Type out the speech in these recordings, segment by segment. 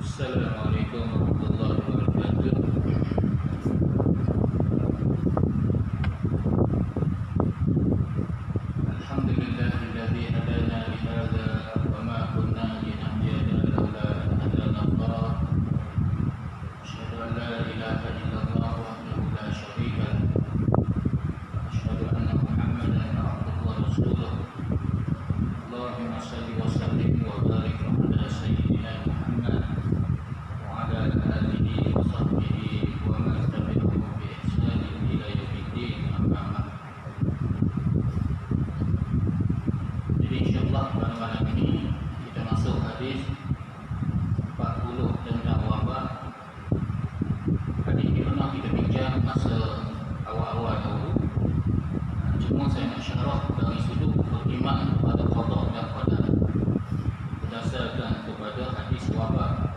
Assalamualaikum warahmatullahi wabarakatuh. Alhamdulillahilladzi hadana li hadza wa ma kunna linahtadiya laula an hadana Allah. Asyhadu an la ilaha illallah wahdahu la syarika lah. Asyhadu anna Muhammadan abduhu wa rasuluh. Allahumma shalli wa sallim wa barik ala sayyidina Muhammad wa ala alihi wa sahbihi wa man tabi'ahum bi ihsan ila yaumiddin, amma ba'd. Jadi insyaallah pada malam ini kita masuk hadis 40 tentang wabak. Hadis ini pernah kita bincang masa awal-awal dahulu. Cuma saya nak syarah dari sudut beriman kepada qada dan qadar berdasarkan kepada hadis wabak.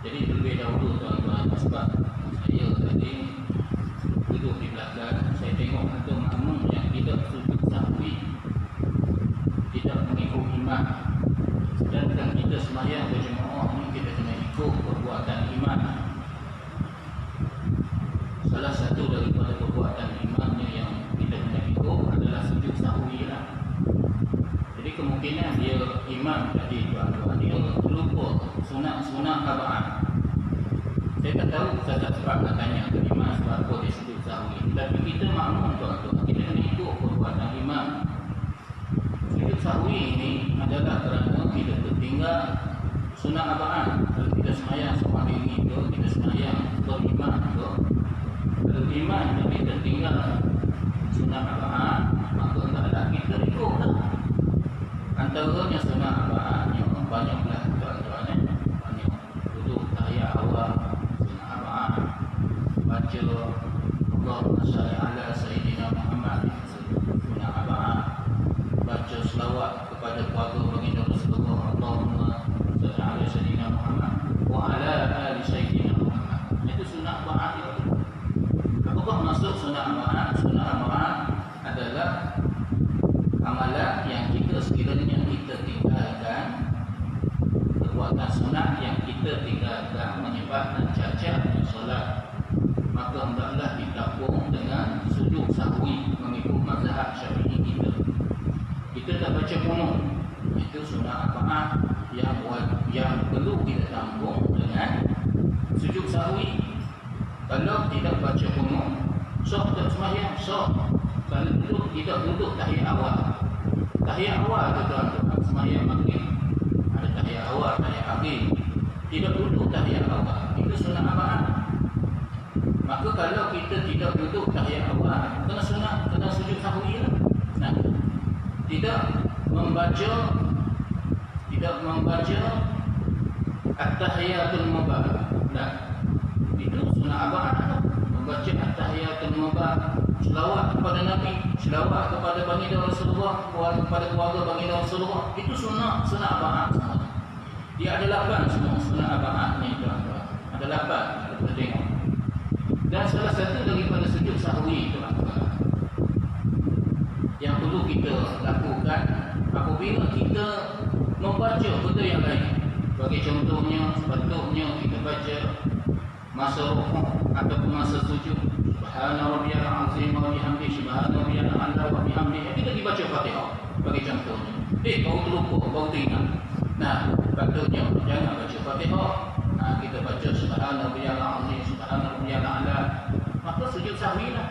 Jadi terlebih dahulu tuan-tuan, sebab saya tadi duduk di belakang, saya tengok ada makmum yang tidak sujud sahwi, tidak mengikut imam. Sedangkan kita sembahyang berjemaah ni kita kena ikut perbuatan imam. Salah satu daripada perbuatan imamnya yang kita kena ikut adalah sujud sahwi lah. Jadi kemungkinan dia imam tadi tuan-tuan, dia lupa sunat-sunat aba'an. Saya tak tahu saya tak sebab nak tanya ke imam sebab apa dia sujud sahwi. Tapi kita makmum tuan-tuan, kita kena ikut perbuatan imam. Sujud sahwi ini adalah kerana kita tertinggal sunat aba'an. Kalau kita sembahyang seorang diri ke, kita sembahyang berimam ke, kalau imam tapi tertinggal sunat aba'an, maka hendaklah kita ikutlah. Antaranya sunat aba'an yang banyaklah tuan-tuan, banyak duduk tahiyat awal sunat aba'an, baca Allahumma shalli ala sayyidina Muhammad sunat aba'an, baca selawat kepada keluarga baginda Rasulullah, Allahumma shalli ala sayyidina Muhammad wa ala ali sayyidina Muhammad. Itu sunat aba'an itu. Apakah maksud sunat aba'an? Sunat aba'an adalah amalan yang kita sekiranya kita tinggalkan, perbuatan sunat yang kita tinggalkan menyebabkan cacat di solat, maka hendaklah ditapung dengan sujud sahwi mengikut mazhab Syafi'i kita. Kita tak baca qunut, itu sunat aba'an yang perlu kita tampung dengan sujud sahwi. Kalau tidak baca qunut, sah tak sembahyang? Sah. Kalau duduk, tidak duduk tahiyat awal. Tahiyat awal tu tuan-tuan, sembahyang maghrib ada tahiyat awal, tahiyat akhir. Tidak duduk tahiyat awal, itu sunat aba'an. Maka kalau kita tidak duduk tahiyat awal, kena sunat, kena sujud sahwi lah. Nah, tidak membaca at-tahiyatul mubarak. Nah, itu sunat aba'an lah. Membaca at-tahiyatul mubarak, selawat kepada Nabi, selawat kepada baginda Rasulullah, kepada keluarga baginda Rasulullah, itu sunat aba'an semua. Dia ada 8 semua sunat aba'an ni tuan-tuan. Ada 8 kita tengok. Dan salah satu daripada sujud sahwi tuan-tuan yang perlu kita lakukan apabila kita membaca benda yang lain. Bagi contohnya, sepatutnya kita baca masa rukuk ataupun masa sujud, subhana rabbiyal azim wa bihamdihi, subhana rabbiyal a'la wa bihamdihi, kita dibaca Fatihah bagi contohnya. Baru terlupa, baru teringat. Nah, patutnya jangan baca Fatihah. Nah, kita baca subhana rabbiyal azim, subhana rabbiyal a'la, maka sujud sahwi lah.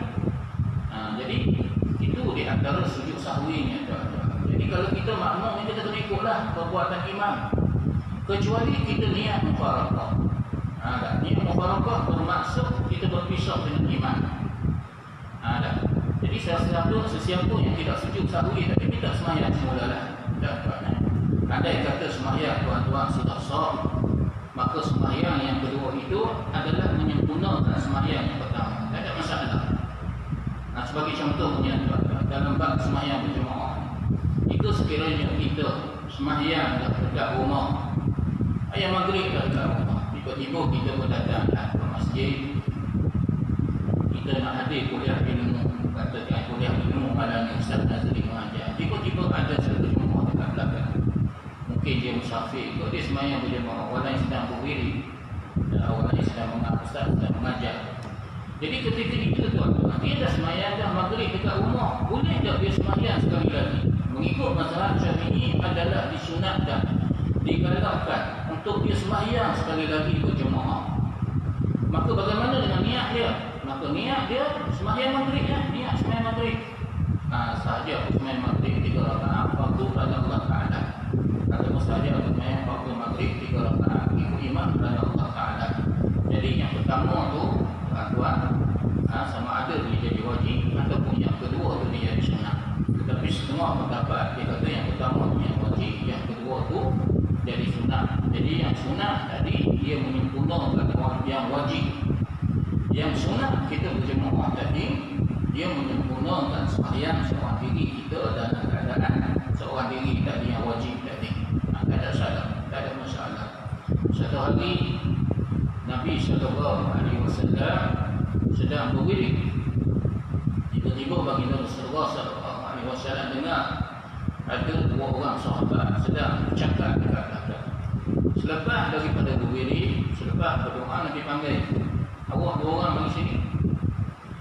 Nah, jadi itu di antara sujud sahwinya tuan-tuan. Jadi kalau kita makmum, kita kena ikutlah perbuatan imam. Kecuali kita niat mufarakah. Niat mufarakah bermaksud kita berpisah dengan imam. Jadi sesiapa yang tidak sujud sahwi tapi tidak sembahyang semula lah. Ada yang kata sembahyang tuan-tuan sudah sah, maka sembahyang yang kedua itu adalah menyempurnakan sembahyang yang pertama. Tak ada masalah. Sebagai contohnya tuan-tuan, dalam bab sembahyang berjemaah, itu sekiranya kita sembahyang dekat rumah, ayam maghrib dekat rumah, tiba-tiba kita berdatang ke masjid, kita nak hadir kuliah ilmu, katakan kuliah ilmu malam ni Ustaz Nazri mengajar, tiba-tiba ada satu jemaah dekat belakang, mungkin dia musafir, kalau dia semayang berjemaah, orang lain sedang berdiri dan orang lain sedang ustaz sedang mengajar. Jadi ketika itu tuan-tuan, dia dah semayang dah maghrib dekat rumah, boleh tak dia semayang sekali lagi? Mengikut mazhab Syafi'i adalah disunatkan, digalakkan untuk dia semayang sekali lagi berjemaah. Maka bagaimana dengan niat dia? Maka niat dia semayang maghrib ya, niat semayang maghrib. Sahaja semayang maghrib 3 rakaat, waktu pada Allah Ta'ala. Atau sahaja semayang waktu maghrib 3 rakaat, ikut imam pada Allah Ta'ala. Jadi yang pertama tu tuan-tuan, sama ada dia jadi wajib ataupun yang kedua tu dia jadi sunat. Tetapi semua pendapat dia kata yang pertama tu yang wajib, yang kedua tu jadi sunat. Jadi yang sunat tadi dia menyempurnakan yang wajib. Yang sunat kita berjemaah tadi dia menyempurnakan sembahyang seorang diri kita dalam keadaan seorang diri tadi yang wajib tadi. Tak ada salah, tak ada masalah. Satu hari Nabi SAW sedang berwirid. Tiba-tiba baginda Rasulullah SAW dengar ada 2 orang sahabat sedang bercakap dekat belakang. Selepas daripada berwirid, selepas berdoa, Nabi panggil, awak 2 orang bagi sini.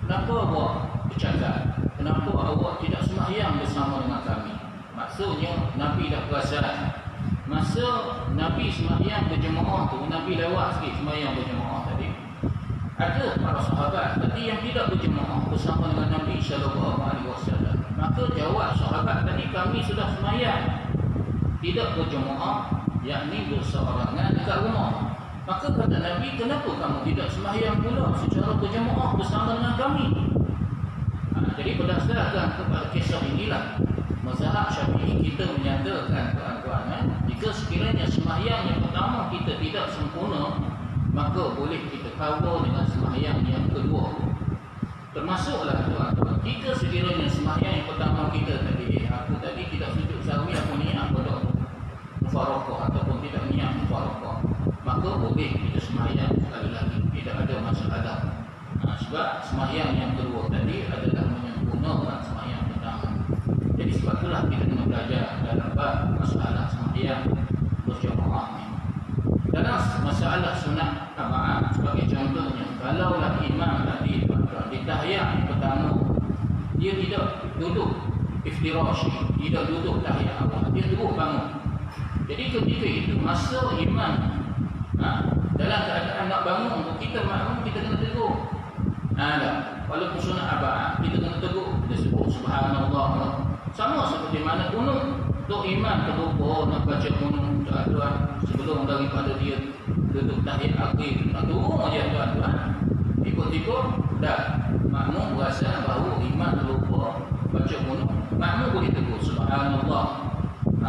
Kenapa awak bercakap? Kenapa awak tidak sembahyang bersama dengan kami? Maksudnya Nabi dah perasan. Masa Nabi sembahyang berjemaah tu, Nabi lewat sikit sembahyang berjemaah tadi. Ada para sahabat tadi yang tidak berjemaah bersama dengan Nabi SAW. Maka jawab sahabat tadi, kami sudah sembahyang tidak berjemaah, yakni berseorangan dekat rumah. Maka kata Nabi, kenapa kamu tidak sembahyang pula secara berjemaah bersama dengan kami? Jadi berdasarkan kepada kisah inilah mazhab Syafi'i kita menyatakan tuan-tuan, jika sekiranya sembahyang yang pertama kita tidak sempurna, maka boleh kita cover dengan sembahyang yang kedua. Termasuklah tuan-tuan, jika sekiranya sembahyang yang pertama kita tadi, aku tadi tidak sujud sahwi, aku niat pada mufaraqah ataupun tidak niat mufaraqah, maka boleh kita sembahyang sekali lagi, tidak ada masalah. Sebab sembahyang yang kedua tadi adalah menyempurnakan sembahyang pertama. Jadi sebab itulah kita kena belajar dalam bab masalah sembahyang berjemaah ni. Dalam masalah sunat jamaah sebagai contohnya, kalaulah imam tadi di tahiyat yang pertama dia tidak duduk iftirash, tidak duduk tahiyat awal, dia terus bangun. Jadi ketika itu masa imam dalam keadaan nak bangun, kita makmum kita kena tegur. Walaupun sunat abad kita kena tegur, kita sebut subhanallah. Sama seperti mana kunut, untuk imam terlupa nak baca kunut tuan-tuan sebelum daripada dia duduk tahiyat akhir, nak turun aja tuan-tuan, tiba-tiba dah makmum berasa bahawa imam terlupa baca kunut, makmum boleh tegur subhanallah.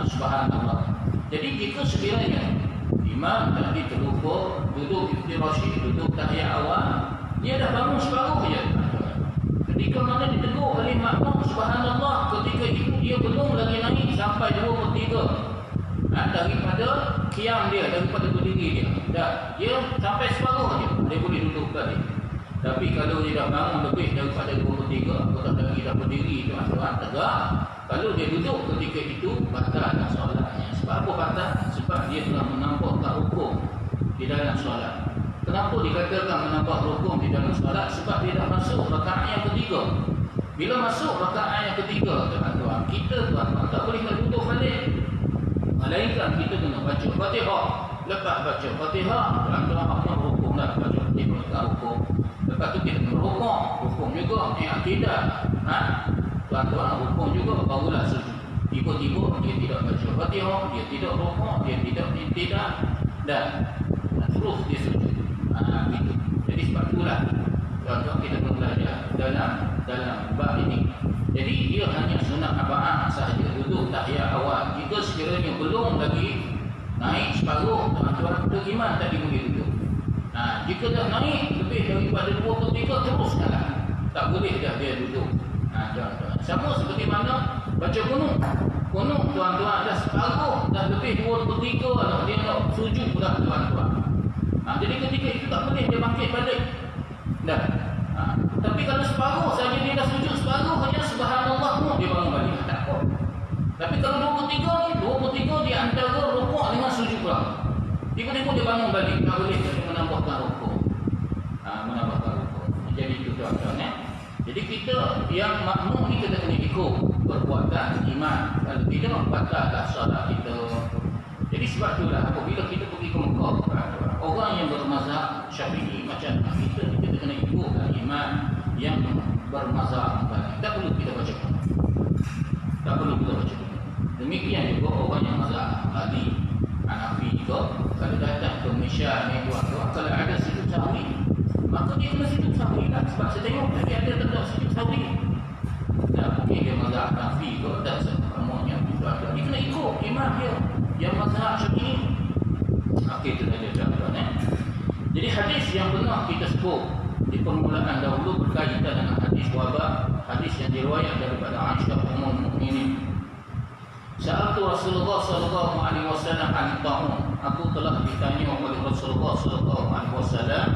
Subhanallah. Jadi jika sekiranya imam tadi terlupa duduk iftirashi, duduk tahiyat awal, dia dah bangun separuh je. Ketika mana ditegur oleh makmum subhanallah, ketika itu dia belum lagi naik sampai 2/3 daripada qiyam dia, daripada berdiri dia. Dia sampai separuh je, dia boleh duduk tadi. Tapi kalau dia dah bangun lebih daripada 2/3, atau lagi dah berdiri tuan-tuan tegak, kalau dia duduk ketika itu, batalkan solatnya. Sebab apa batal? Sebab dia telah menampakkan hukum di dalam solat. Kenapa dikatakan menambah rukun di dalam solat? Sebab dia dah masuk rakaat yang ketiga. Bila masuk rakaat yang ketiga, tuan-tuan, kita tuan-tuan tak boleh nak duduk balik. Melainkan kita kena baca Fatihah. Lepas baca Fatihah, tuan-tuan apa rukun dah baca Fatihah rukun. Lepas tu kita kena rukun juga, i'tidah. Tuan-tuan rukun juga, barulah sujud. Tiba-tiba dia tidak baca Fatihah, dia tidak rukun, dia tidak i'tidah, dan terus dia sujud. Gitu. Jadi sebab itulah tuan-tuan kita perlu belajar dalam bab ini. Jadi dia hanya sunat aba'ah sahaja, duduk tahiyat awal. Jika sekiranya belum lagi naik separuh, tuan-tuan beriman tadi boleh duduk. Jika dah naik lebih daripada 2/3, teruskanlah. Tak boleh dah dia duduk. Tuan-tuan, sama seperti mana baca kunut. Kunut tuan-tuan dah separuh, dah lebih 2/3 dah, dia nak sujud dah tuan-tuan. Jadi ketika itu tak boleh dia bangkit balik dah. Tapi kalau separuh saja dia dah sujud separuh hanya subhanallah pun dia bangun balik, tak apa. Tapi kalau 2/3 ni, 2/3 di antara bangun balik, tak boleh tapi menambahkan rukuk. Menambahkan rukuk. Jadi itu tuan-tuan ya. Jadi kita yang makmum ni kita kena ikut perbuatan iman. Kalau tidak batallah solat kita. Jadi sebab itulah apabila kita pergi ke Mekah, orang yang bermazhab Syafi'i macam kita kena ikutkan imam yang bermazhab Hambali. Tak perlu kita baca Quran. Tak perlu kita baca Quran. Demikian juga orang yang mazhab Hambali, Hanafi juga, kalau datang ke Malaysia ni tuan-tuan, kalau ada sujud sahwi, maka dia kena sujud sahwi lah. Sebab saya tengok tadi ada tetap sujud sahwi. Dan mungkin dia mazhab Hanafi ke, dan semuanya tuan-tuan, dia kena ikut imam dia yang mazhab Syafi'i. Okey, itu saja tuan-tuan ya. Jadi hadis yang pernah kita sebut di permulaan dahulu berkaitan dengan hadis wabak, hadis yang diriwayat daripada Aisyah Ummul Mukminin. Sa'altu Rasulullah sallallahu alaihi wasallam an ta'un. Aku telah ditanya oleh Rasulullah sallallahu alaihi wasallam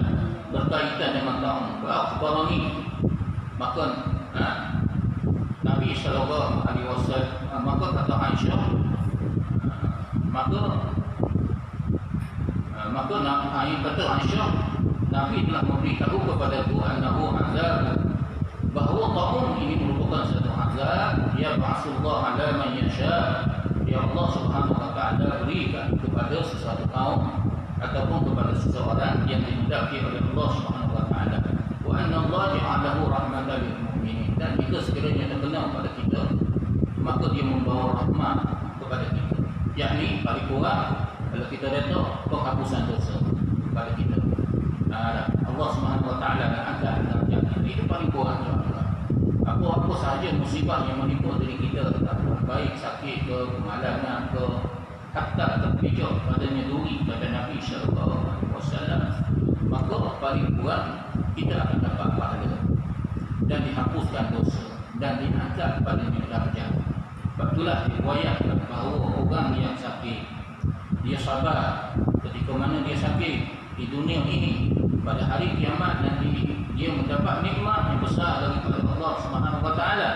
berkaitan dengan ta'un. Wa akhbarani, maka Nabi sallallahu alaihi wasallam, maka kata Aisyah, maka kata Aisyah, Nabi telah memberitahu kepadaku annahu azab, bahawa ta'un ini merupakan satu azab ya ba'asullah ala man yasha, ya Allah subhanahu wa ta'ala berikan kepada sesuatu kaum ataupun kepada seseorang yang dihendaki oleh Allah subhanahu wa ta'ala. Wa anna Allah ja'alahu rahmatan lil mu'minin, dan jika sekiranya terkena pada kita, maka dia membawa rahmat kepada kita, yakni paling kurang kalau kita reda penghapusan dosa kepada kita. Allah Subhanahu wa taala akan angkat darjat kita. Itu paling kurang tuan-tuan. Apa-apa sahaja musibah yang menimpa diri kita, baik sakit ke, kemalangan ke, hatta terpijak padanya duri kata Nabi sallallahu alaihi wasallam, maka paling kurang kita akan dapat pahala dan dihapuskan dosa dan diangkat padanya darjat. Sebab itulah diriwayatkan bahawa orang yang sakit, dia sabar ketika mana dia sakit di dunia ini, pada hari kiamat nanti dia mendapat nikmat yang besar daripada Allah Subhanahu wa taala,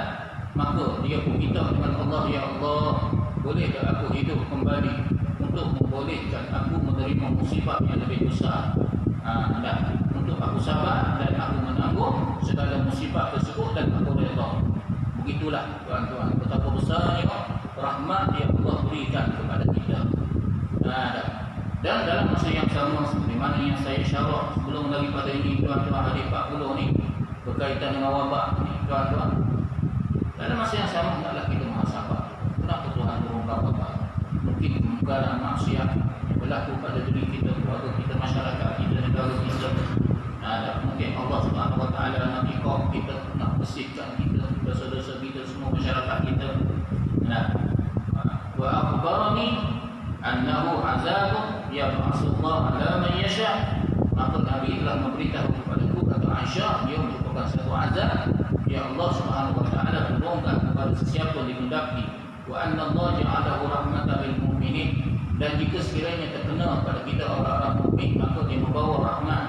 maka dia pun minta dengan Allah, ya Allah, bolehkah aku hidup kembali untuk membolehkan aku menerima musibah yang lebih besar, dan untuk aku sabar dan aku menanggung segala musibah tersebut dan aku redha. Begitulah tuan-tuan, betapa besarnya rahmat yang Allah berikan kepada kita. Dan dalam masa yang sama, seperti mana yang saya syarah sebelum daripada ini tuan-tuan, hadis 40 ni berkaitan dengan wabak ni tuan-tuan, dalam masa yang sama hendaklah kita muhasabah. Kenapa Tuhan turunkan wabak? Mungkin kemungkaran maksiat yang berlaku pada diri kita, keluarga kita, masyarakat kita, negara kita. Mungkin Allah Subhanahu wa taala nak iqab kita, nak bersihkan kita, dosa-dosa kita, semua masyarakat kita. Wa akhbarani annahu azabun yab'asullah ala man yasha, maka Nabi telah memberitahu kepadaku, kata Aisyah, dia merupakan satu azab yang Allah Subhanahu wa taala turunkan kepada sesiapa yang dikehendaki. Wa anna Allah ja'alahu rahmatan lil mu'minin, dan jika sekiranya terkena pada kita orang-orang mukmin, maka dia membawa rahmat.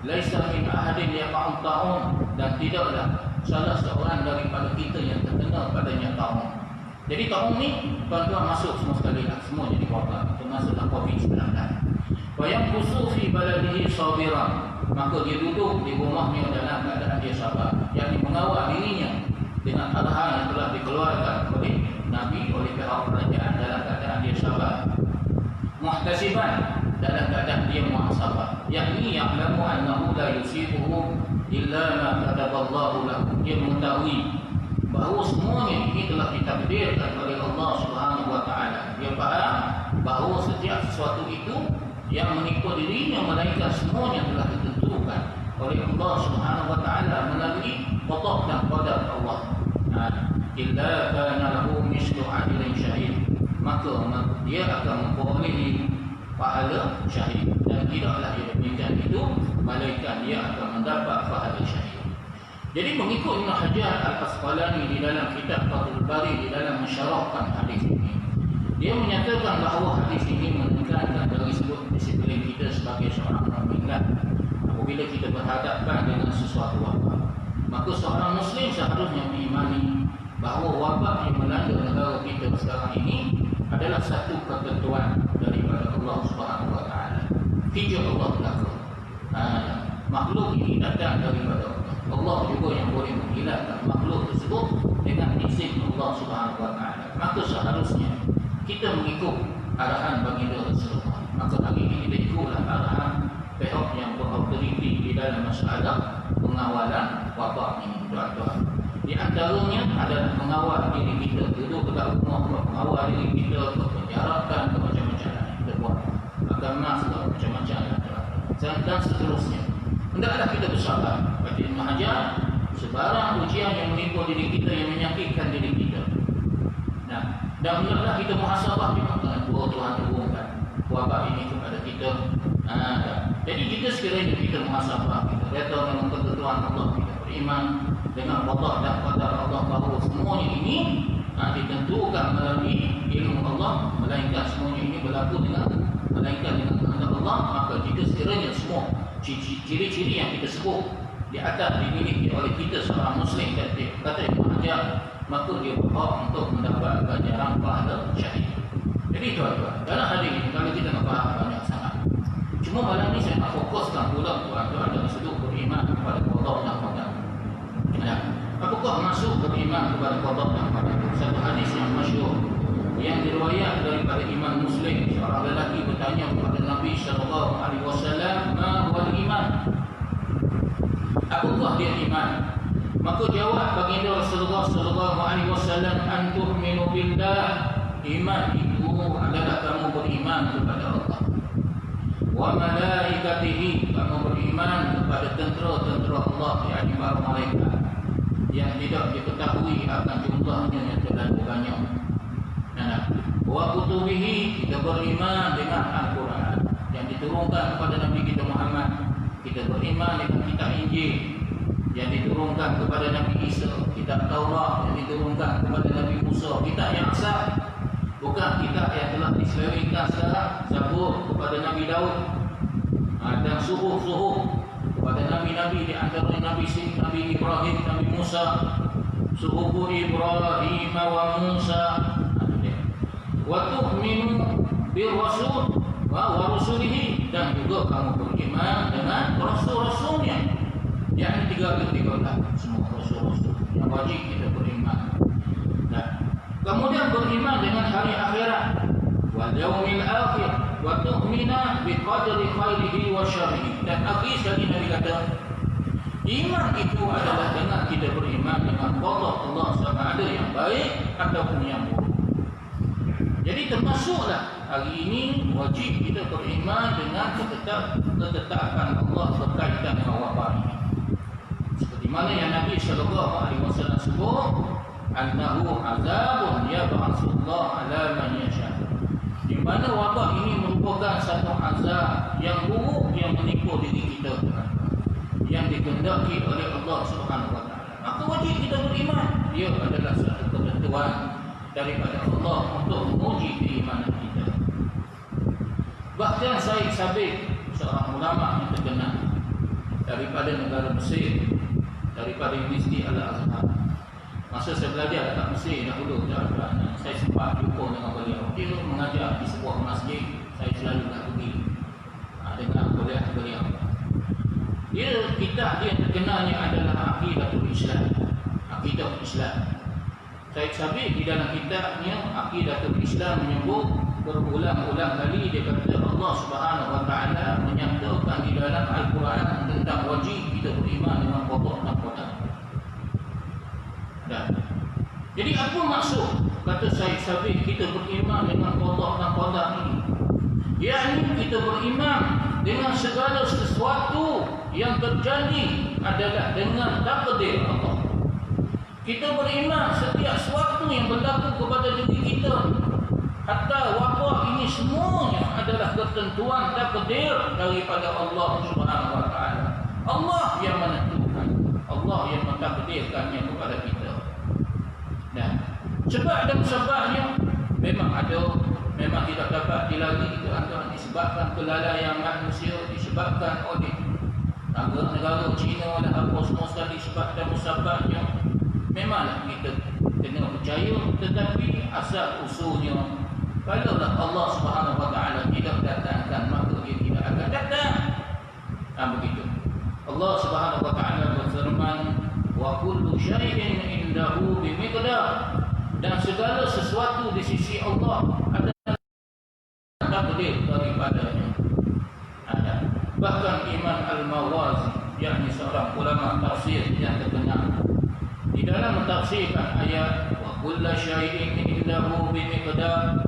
Laisa min ahadin yaqa'u ta'un, dan tidaklah salah seorang daripada kita yang terkena padanya ta'un. Jadi tahun ni tuan-tuan masuk semua sekali lah, semua jadi wabak, termasuklah COVID-19. Wa yang khusus fi baladihi sabiran, maka dia duduk di rumahnya dalam keadaan dia sabar, yakni mengawal dirinya dengan arahan yang telah dikeluarkan oleh Nabi, oleh pihak kerajaan, dalam keadaan dia sabar. Muhtasiban, dalam keadaan dia muhasabah, yakni ya'lamu annahu la yusibuhu illa ma kataballahu lahu, dia mengetahui bahawa semuanya ini telah ditakdirkan oleh Allah Subhanahu wa taala. Dia faham bahawa setiap sesuatu itu yang menimpa dirinya, melainkan semuanya telah ditentukan oleh Allah Subhanahu wa taala melalui qada dan qadar Allah. Illa kana lahu mislu ajrin syahid, maka dia akan memperoleh pahala syahid, dan tidaklah dia demikian itu, melainkan dia akan mendapat pahala syahid. Jadi mengikut Ibn Hajar Al-Asqalani di dalam kitab Fathul Bari, di dalam mensyarahkan hadis ini, dia menyatakan bahawa hadis ini menekankan dari sudut disiplin kita sebagai seorang mukmin. Apabila kita berhadapan dengan sesuatu wabak, maka seorang Muslim seharusnya mengimani bahawa wabak yang melanda negara kita sekarang ini adalah satu ketentuan daripada Allah Subhanahu wa taala. hijab Allah berlaku. Makhluk ini datang daripada Allah. Allah juga yang boleh menghilangkan makhluk tersebut dengan izin Allah Subhanahu wa taala. Maka seharusnya kita mengikut arahan baginda Rasulullah. Maka hari ini kita ikutlah arahan pihak yang berautoriti di dalam masalah pengawalan wabak ini, tuan-tuan. Di antaranya adalah mengawal diri kita, duduk dekat rumah, mengawal diri kita, penjarakan, macam-macam kita buat agama segala macam-macam dan seterusnya. Hendaklah kita bersabar pada mengajar sebarang ujian yang menimpa diri kita, yang menyakitkan diri kita. Dan hendaklah kita muhasabah juga dengan Tuhan turunkan wabak ini kepada kita. Jadi kita sekiranya kita muhasabah, kita reda dengan ketentuan Allah, kita beriman dengan Allah dan qadar Allah bahawa semuanya ini ditentukan melalui ilmu Allah, melainkan semuanya ini berlaku melainkan dengan kehendak Allah. Maka jika sekiranya semua ciri-ciri yang kita sebut di atas dimiliki oleh kita seorang Muslim kata yang mengajar, maka dia berhak untuk mendapat ganjaran pahala syahid. Jadi tuan-tuan, dalam hal ini kalau kita nak faham banyak sangat. Cuma malam ni saya nak fokuskan pula tuan-tuan dari sudut beriman kepada Allah dan qadar. Apakah masuk beriman kepada qadar dan qadar? Satu hadis yang masyhur yang diriwayat daripada Imam Muslim, seorang lelaki bertanya kepada Nabi sallallahu alaihi wasallam, "Ma huwa iman?" Apakah dia iman? Maka jawab baginda Rasulullah sallallahu alaihi wasallam, "An tu'minu billah." Iman itu adalah kamu beriman kepada Allah. Wa malaikatihi, kamu beriman kepada tentera-tentera Allah, yakni para malaikat yang tidak diketahui akan jumlahnya yang terlalu banyak. Wa kutubihi, kita beriman dengan Al-Quran yang diturunkan kepada Nabi kita Muhammad. Kita beriman dengan kitab Injil yang diturunkan kepada Nabi Isa, kitab Taurat yang diturunkan kepada Nabi Musa, kitab yang sah, bukan kitab yang telah diselewengkan sekarang, Zabur kepada Nabi Daud, dan suhuf kepada Nabi-Nabi, di antara Nabi Ibrahim, Nabi Musa, suhuf Ibrahim wa Musa. Wa tu'minu bir rasul wa rusulihi, dan juga kamu beriman dengan rasul-rasulnya, yang 13 semua rasul-rasul yang wajib kita beriman. Kemudian beriman dengan hari akhirat, wal yaumil akhir, wa tu'mina bi qadri khairihi wa syarrihi. Dan akhir sekali Nabi kata, iman itu adalah dengan kita beriman dengan qadar Allah, sama ada yang baik ataupun yang buruk. Jadi termasuklah hari ini wajib kita beriman dengan ketetapan Allah berkaitan dengan wabak ini. Seperti mana yang Nabi sallallahu alaihi wasallam sebut, annahu azabun yab'atsullah ala man yasha. Di mana wabak ini merupakan satu azab yang buruk yang menimpa diri kita, yang dikehendaki oleh Allah Subhanahu wa taala. Maka wajib kita beriman, dia adalah satu ketentuan daripada Allah untuk menguji keimanan kita. Bahkan Syekh Sabiq, seorang ulama yang terkenal daripada negara Mesir, daripada Universiti Al-Azhar. Masa saya belajar dekat Mesir dahulu, saya sempat jumpa dengan beliau. Dia mengajar di sebuah masjid, saya selalu nak pergi dengar kuliah beliau. Kitab dia terkenalnya adalah Aqidatul Islam. Aqidah Islam. Syekh Sabiq di dalam kitabnya Aqidatul Islam menyebut berulang-ulang kali dia kata Allah Subhanahu wa taala menyatakan di dalam Al-Quran tentang wajib kita beriman dengan qada dan qadar. Jadi apa maksud kata Syekh Sabiq kita beriman dengan qada dan qadar ini? Yakni kita beriman dengan segala sesuatu yang terjadi adalah dengan takdir Allah. Kita beriman setiap sesuatu yang berlaku kepada diri kita, hatta wabak ini semuanya adalah ketentuan takdir daripada Allah Subhanahu wa taala. Allah yang menentukan, Allah yang mentakdirkannya kepada kita. Dan sebab dan sebabnya memang tidak dapat dilalui tuan-tuan, disebabkan kelalaian manusia, disebabkan oleh negara China dan apa semua sekali sebab dan musababnya. Memanglah kita kena percaya, tetapi asal usulnya kalaulah Allah Subhanahu wa taala tidak datangkan, maka dia tidak akan datang. indahu bimiqdar, dan segala sesuatu di sisi Allah ada takdir daripadanya. Ada. Bahkan Imam Al-Mawazi, yakni seorang ulama tafsir yang terkenal, di dalam mentafsirkan ayat wa kullu syai'in indahu bimiqdar,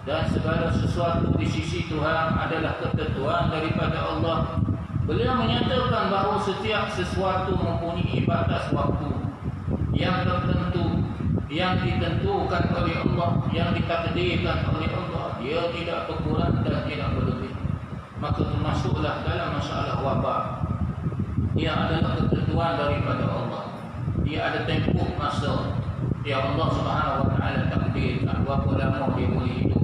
dan segala sesuatu di sisi Tuhan adalah ketentuan daripada Allah, beliau menyatakan bahawa setiap sesuatu mempunyai batas waktu yang tertentu, yang ditentukan oleh Allah, yang ditakdirkan oleh Allah. Dia tidak berkurang dan tidak berlebih. Maka termasuklah dalam masalah wabak, dia adalah ketentuan daripada Allah. Dia ada tempoh masa yang Allah Subhanahu Wa Taala takdirkan berapa lama dia boleh hidup.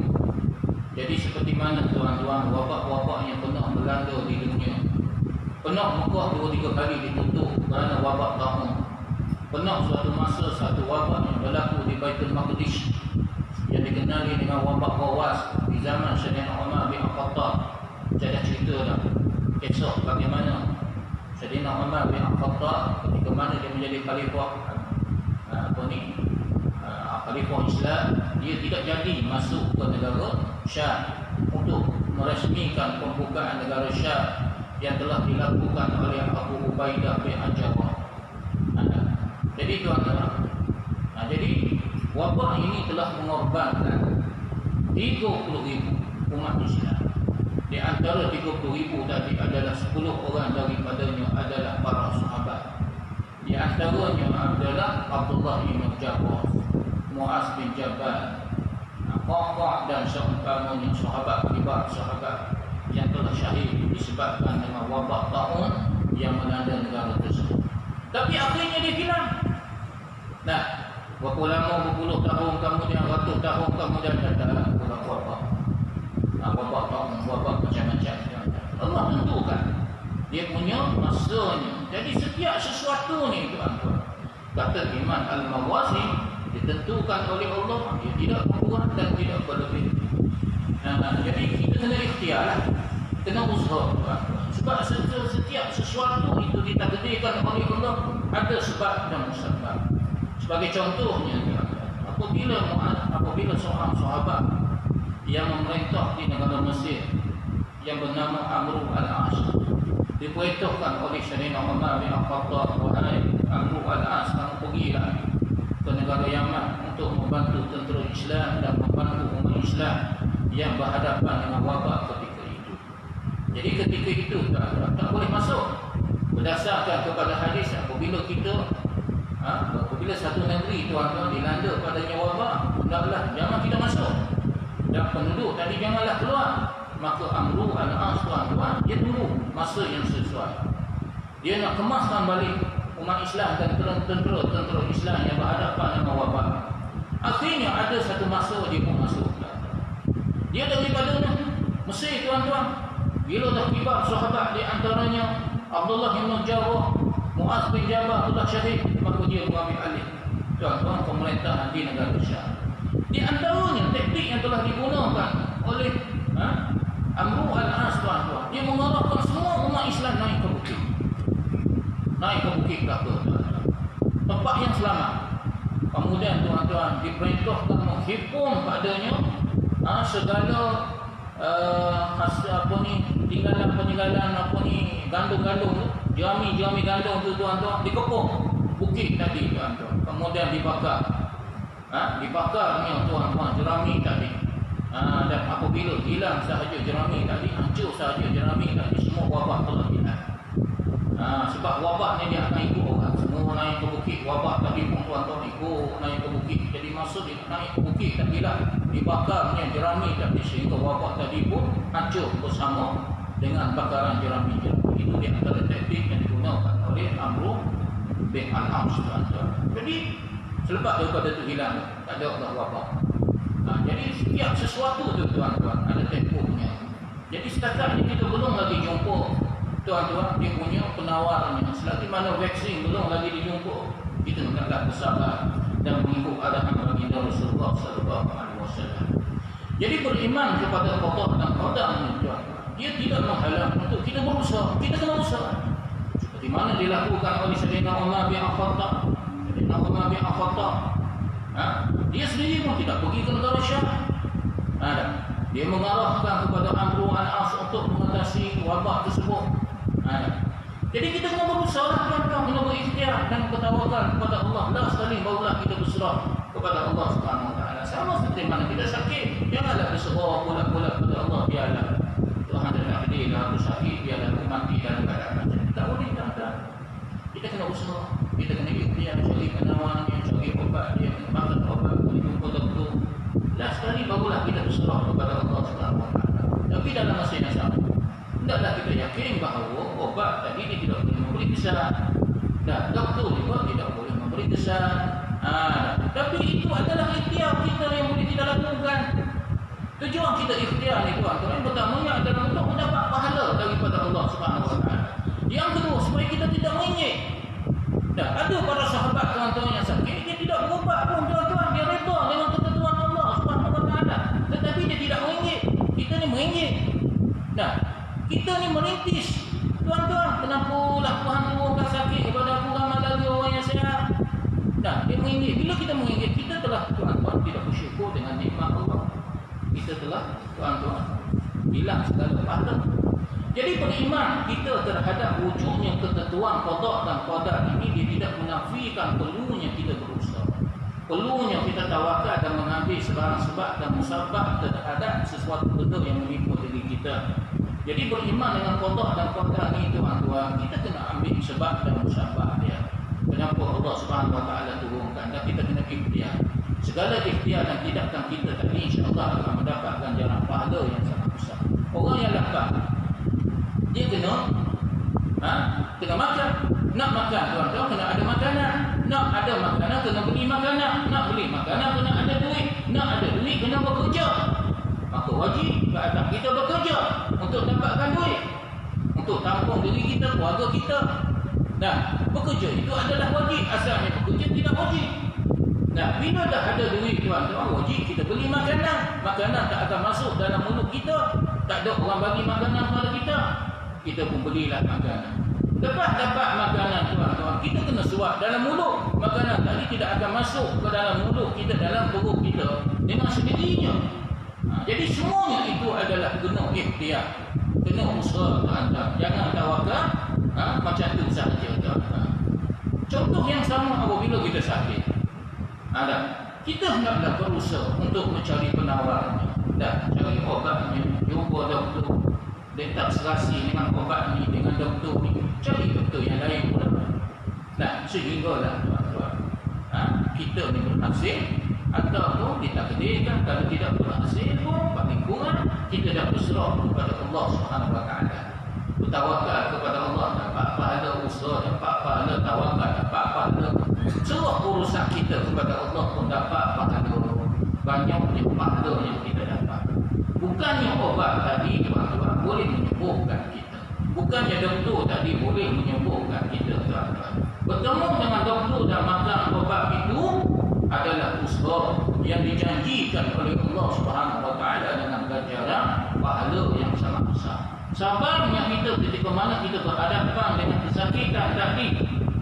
Jadi seperti mana tuan-tuan, wabak-wabak yang pernah melanda di dunia. Pernah Mekah 2-3 kali ditutup kerana wabak taun. Pernah suatu masa satu wabak yang berlaku di Baitul Maqdis yang dikenali dengan wabak Ghawas di zaman Sayyidina Umar bin Khattab. Saya dah cerita dah kisah bagaimana Sayyidina Umar bin Khattab ketika mana dia menjadi khalifah khalifah Islam, dia tidak jadi masuk ke negara Syam untuk meresmikan pembukaan negara Syam yang telah dilakukan oleh Abu Ubaidah bin Al-Jarrah. Jadi tuan-tuan, jadi wabak ini telah mengorbankan 30,000 umat Islam. Di antara 30,000 tadi adalah 10 orang daripadanya adalah para sahabat. Di antaranya adalah Abdullah bin Jabbar, Muaz bin Jabal, Qaqah dan seumpamanya sahabat kibar sahabat yang telah syahid disebabkan dengan wabak taun yang melanda negara tersebut. Tapi akhirnya dia hilang. Nah, berapa lama, berpuluh tahun kemudian, ratus tahun kemudian datang wabak. Wabak taun, wabak macam-macam. Allah tentukan dia punya masanya. Jadi setiap sesuatu ni tuan-tuan, kata Imam Al-Mawazi, ditentukan oleh Allah, dia tidak berkurang dan tidak berlebih. Jadi kita kena ikhtiar lah, kena usaha tuan-tuan. Sebab setiap sesuatu itu ditakdirkan oleh Allah, ada sebab dan musabab. Sebagai contohnya, apabila seorang sahabat yang memerintah di negara Mesir yang bernama Amr al-As diperintahkan oleh Sayyidina Umar bin Khattab, wahai Amr al-As, kamu pergilah ke negara Yaman untuk membantu tentera Islam dan membantu umat Islam yang berhadapan dengan wabak ketika itu. Jadi ketika itu tak boleh masuk. Berdasarkan kepada hadis, apabila satu negeri tuan-tuan dilanda padanya wabak, hendaklah jangan tidak masuk, dan penduduk tadi janganlah keluar. Maka Amr al-As tuan-tuan, dia tunggu masa yang sesuai. Dia nak kemaskan balik umat Islam dan tentera Islam yang berhadapan dengan wabak. Akhirnya ada satu masa dia pun masuk. Dia daripada Mesir tuan-tuan. Bila dah kibar sahabat di antaranya Abdullah bin Jabbar, Muaz bin Jabal telah syahid, maka dia mengambil alih tuan-tuan pemerintahan di negara Syam. Di antaranya teknik yang telah digunakan oleh Amr al-As tuan-tuan, dia mengarahkan semua umat Islam naik ke bukit. Naik ke bukit Ka'bah, tempat yang selamat. Kemudian tuan-tuan diperintahkan menghimpun padanya segala peninggalan gandum-gandum tu, jerami gandum tu tuan-tuan, dikepung bukit tadi tuan-tuan. Kemudian dibakar. Dibakarnya tuan-tuan jerami tadi. Dan apabila hilang sahaja jerami tadi, hancur sahaja jerami tadi, semua wabak telah hilang. Sebab wabak ni dia akan ikut orang. Semua naik ke bukit, wabak tadi pun tuan-tuan ikut naik ke bukit. Jadi masa dia naik ke bukit tadilah dibakarnya jerami tadi, sehingga wabak tadi pun hancur bersama dengan bakaran jerami. Itu di antara teknik yang digunakan oleh Amr bin al-As tuan-tuan. Jadi selepas daripada itu hilang, tak ada dah wabak. Jadi setiap sesuatu tu tuan-tuan ada tempohnya. Jadi setakat ini kita belum lagi jumpa tuan-tuan dia punya penawarnya. Selagi mana vaksin belum lagi dijumpa, kita hendaklah bersabar dan mengikut arahan baginda Rasulullah sallallahu alaihi wasallam. Jadi beriman kepada qada dan qadar ni tuan-tuan, dia tidak menghalang untuk kita berusaha. Kita kena usaha. Seperti mana dilakukan oleh Sayyidina Umar bin Khattab. Sayyidina Umar bin Khattab. Dia sendiri pun tidak pergi ke negara Syam. Dia mengarahkan kepada Amr bin As untuk mengatasi wabak tersebut. Jadi kita kena berusaha, tuan-tuan, kena berikhtiar dan bertawakal kepada Allah. La sekali barulah kita berserah kepada Allah Subhanahu Wa Taala. Sama seperti mana kita sakit, janganlah berserah pula-pula kepada Allah. Biarlah Tuhan dah takdir, aku sakit, biarlah aku mati dalam keadaan macam ni. Tak boleh, tuan-tuan. Kita kena usaha, kita kena ikhtiar, cari penawaran yang cari obat dia, makan obat, jumpa doktor. La sekali barulah kita berserah kepada Allah Subhanahu Wa Taala. Tapi dalam masa yang sama, hendaklah kita yakin bahawa obat tadi dia tidak boleh memberi kesan, dan doktor juga tidak boleh memberi kesan. Tapi itu adalah ikhtiar kita yang boleh kita lakukan. Tujuan kita ikhtiar ni, tuan-tuan, yang pertamanya adalah untuk mendapat pahala daripada Allah Subhanahu Wa Taala. Yang kedua, supaya kita tidak mengenyek. Ada para sahabat, tuan-tuan, yang sakit, dia tidak berubat pun, tuan-tuan, dia redha dengan ketentuan Allah Subhanahu Wa Taala, tetapi dia tidak mengenyek. Kita ni mengenyek. Kita ni merintis, tuan-tuan, kenapa lah Tuhan turunkan sakit kepada aku, ramai lagi orang yang sihat. Dia mengingat. Bila kita mengingat, kita telah, tuan-tuan, tidak bersyukur dengan nikmat Allah. Kita telah, tuan-tuan, hilang segala pahala. Jadi beriman kita terhadap wujudnya ketentuan qada dan qadar ini, dia tidak menafikan perlunya kita berusaha, perlunya kita tawakal dan mengambil sebab dan musabab terhadap sesuatu benda yang menimpa diri kita. Jadi beriman dengan qada dan qadar ini, tuan-tuan, kita kena ambil sebab dan musabab dia. Kenapa Allah Subhanahu Wa Taala turunkan, dan kita kena ikhtiar. Segala ikhtiar dan tindakan kita tadi, insya-Allah akan mendapatkan jalan pahala yang sangat besar. Orang yang lapar, dia kena makan. Nak makan, tuan-tuan, kena ada makanan. Nak ada makanan, kena beli makanan. Nak beli makanan, kena ada duit. Nak ada duit, kena bekerja. Maka wajib ke atas kita bekerja untuk dapatkan duit, untuk tampung diri kita, keluarga kita. Bekerja itu adalah wajib. Asalnya bekerja tidak wajib. Bila dah ada duit, tuan-tuan, wajib kita beli makanan. Makanan tak akan masuk dalam mulut kita. Tak ada orang bagi makanan kepada kita, kita pun belilah makanan. Lepas dapat makanan, tuan-tuan, kita kena suap dalam mulut. Makanan tadi tidak akan masuk ke dalam mulut kita, dalam perut kita dengan sendirinya. Jadi semuanya itu adalah kena ikhtiar, kena usaha, tuan-tuan. Jangan tawakal macam tu sahaja, tuan-tuan. Contoh yang sama apabila kita sakit, kita hendaklah berusaha untuk mencari penawarnya, cari obatnya, jumpa doktor, letak serasi dengan obat ni, dengan doktor ni, cari doktor yang lain pula. Sehinggalah, tuan-tuan, kita ni berhasil, ataupun ditakdirkan kalau tidak berhasil pun, paling kurang kita dah berserah kepada Allah Subhanahu Wa Taala. Bertawakal kepada Allah, dapat pahala usaha, dapat pahala tawakal, dapat pahala serah urusan kita kepada Allah pun dapat pahala. Banyaknya pahala yang kita dapat. Bukannya obat tadi, tuan-tuan, boleh menyembuhkan kita. Bukannya doktor tadi boleh menyembuhkan kita, tuan-tuan. Bertemu dengan doktor dan makan obat itu adalah usaha yang dijanjikan oleh Allah Subhanahu Wa Taala dengan ganjaran pahala yang sangat besar. Sabarnya kita ketika mana kita berhadapan dengan kesakitan tadi,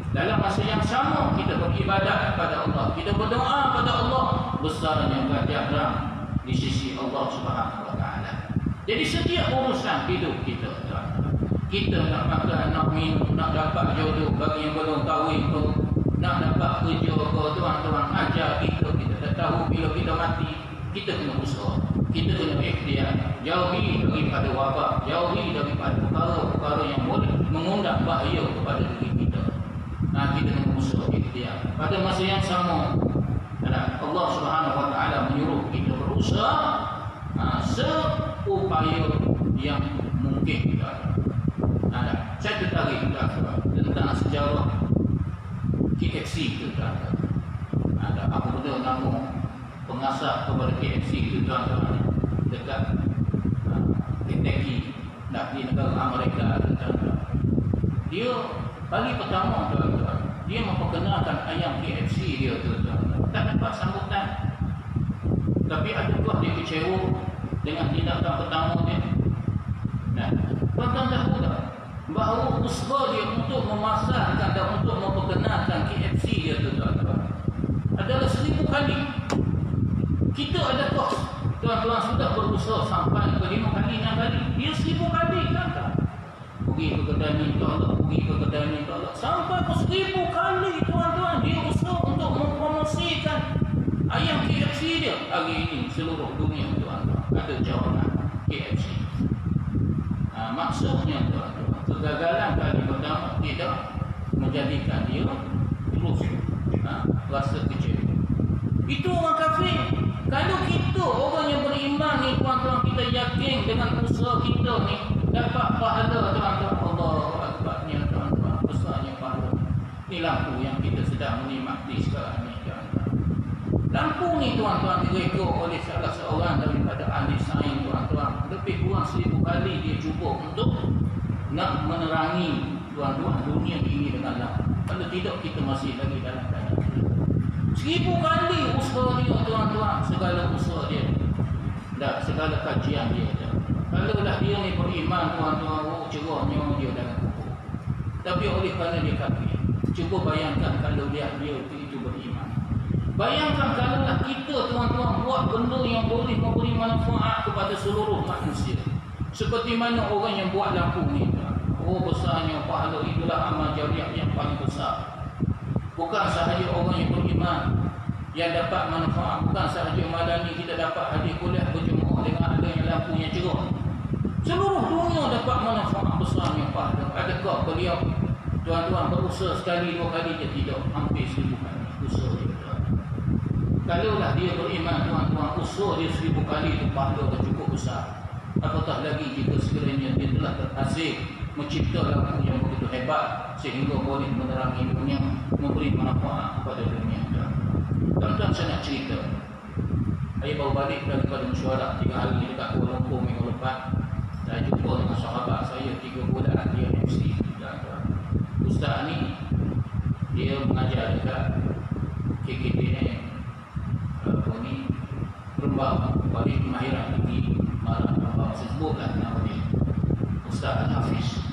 dalam masa yang sama kita beribadat kepada Allah, kita berdoa kepada Allah, besarnya ganjaran di sisi Allah Subhanahu Wa Taala. Jadi setiap urusan hidup kita, kita nak makan, nak minum, nak dapat jodoh bagi yang belum kahwin tu, nak dapat kerja ke, tuan-tuan, ajar kita dah tahu bila kita mati, kita kena usaha, kita kena ikhtiar, jauhi daripada wabak, jauhi daripada perkara-perkara yang boleh mengundang bahaya kepada diri kita. Kita kena usaha ikhtiar. Pada masa yang sama, Allah Subhanahu Wa Taala menyuruh kita berusaha seupaya yang mungkin. Saya tertarik tentang sejarah KFC itu, tuan-tuan. Ada apa benda nama pengasas kepada KFC itu, tuan-tuan, dekat Kentucky, di negara Amerika, tuan-tuan. Dia kali pertama, tuan-tuan, dia memperkenalkan ayam KFC dia, tuan-tuan. Tak dapat sambutan. Tapi adakah dia kecewa dengan tindakan pertama dia? Tuan-tuan tahu tak bahawa usaha dia untuk memasarkan dan untuk memperkenalkan KFC dia, tuan-tuan, adalah 1000 kali. Kita ada kos, tuan-tuan sudah berusaha sampai ke 5 kali, 6 kali. Dia 1000 kali kata. Pergi ke kedai ni tolak, pergi ke kedai ni tolak. Sampai ke 1000 kali tuan-tuan. Dia usaha untuk mempromosikan ayam KFC dia. Hari ini seluruh dunia tuan-tuan ada cawangan KFC. Maksudnya tuan-tuan, kegagalan kali pertama tidak menjadikan dia terus rasa kecewa. Itu orang kafir. Kalau kita orang yang beriman ni tuan-tuan, kita yakin dengan usaha kita ni dapat pahala tuan-tuan. Allahu Akbarnya tuan-tuan, besarnya pahala. Ini lampu yang kita sedang menikmati sekarang ni tuan-tuan. Lampu ni tuan-tuan direka oleh salah seorang daripada ahli sains tuan-tuan. Lebih kurang 1000 kali dia cuba untuk nak menerangi tuan-tuan dunia ini dengan lampu. Kalau tidak kita masih lagi dalam keadaan 1000 kali usaha dia tuan-tuan, segala usaha dia dan segala kajian dia. Kalau dah dia ni beriman tuan-tuan, cerahnya dia dalam kubur. Tapi oleh kerana dia kafir, cuba bayangkan kalau dia itu beriman. Bayangkan kalau kita tuan-tuan buat benda yang boleh memberi manfaat kepada seluruh manusia. Seperti mana orang yang buat lampu ni tuan. Oh besarnya pahala, itulah amal jariah yang paling besar. Bukan sahaja orang yang beriman yang dapat manfaat, bukan sahaja malam ni kita dapat hadir kuliah berjemaah dengan adanya lampu yang cerah. Seluruh dunia dapat manfaat besarnya pahala. Adakah beliau tuan-tuan berusaha sekali 2 kali? Dia tidak, hampir 1000 kali usaha dia. Kalaulah dia beriman tuan-tuan, usaha dia 1000 kali itu pahala cukup besar. Apatah lagi jika sekiranya dia telah berhasil mencipta lampu yang begitu hebat sehingga boleh menerangi dunia, memberi manfaat kepada dunia. Tuan-tuan saya nak cerita, saya baru balik daripada mesyuarat 3 hari dekat Kuala Lumpur minggu lepas. Saya jumpa dengan sahabat saya 3 bulan, dia MC. Ustaz ni dia mengajar dekat KKPN Rembang, bagi kemahiran tinggi malam Rembang, sebutlah nama dia Ustaz Al-Hafiz.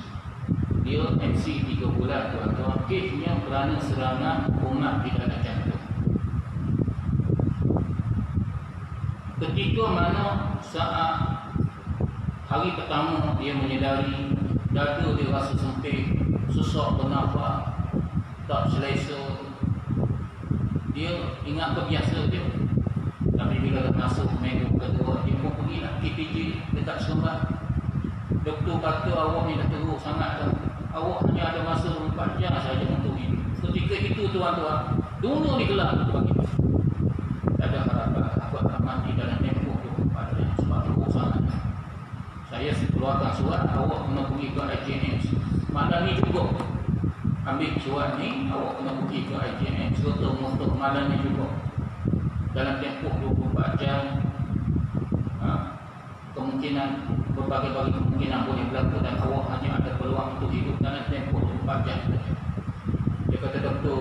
Dia MC 3 bulan tuan-tuan. Kesnya kerana serangan umat di dalam jantung. Ketika mana saat hari pertama dia menyedari dada dia rasa sempit, susah bernafas, tak selesa, dia ingat kebiasa dia. Tapi bila dah masuk minggu kedua, dia pun pergi nak KPJ dekat Seremban. Doktor kata awak ni dah teruk sangat dah. Awak hanya ada masa 4 jam saja untuk hidup. Ketika itu tuan-tuan, dunia ni gelap bagi kita. Tak ada harapan. Aku akan mati dalam tempoh 24 jam sebab teruk sangat. Saya keluarkan surat, awak kena pergi ke IJN. Malam ni juga ambil surat ni, awak kena pergi ke IJN. Serta motor malam ni juga. Dalam tempoh 24 jam, kemungkinan berbagai-bagai kemungkinan boleh berlaku dan awak hanya ada peluang untuk hidup dalam tempoh 24 jam. Dia kata, doktor,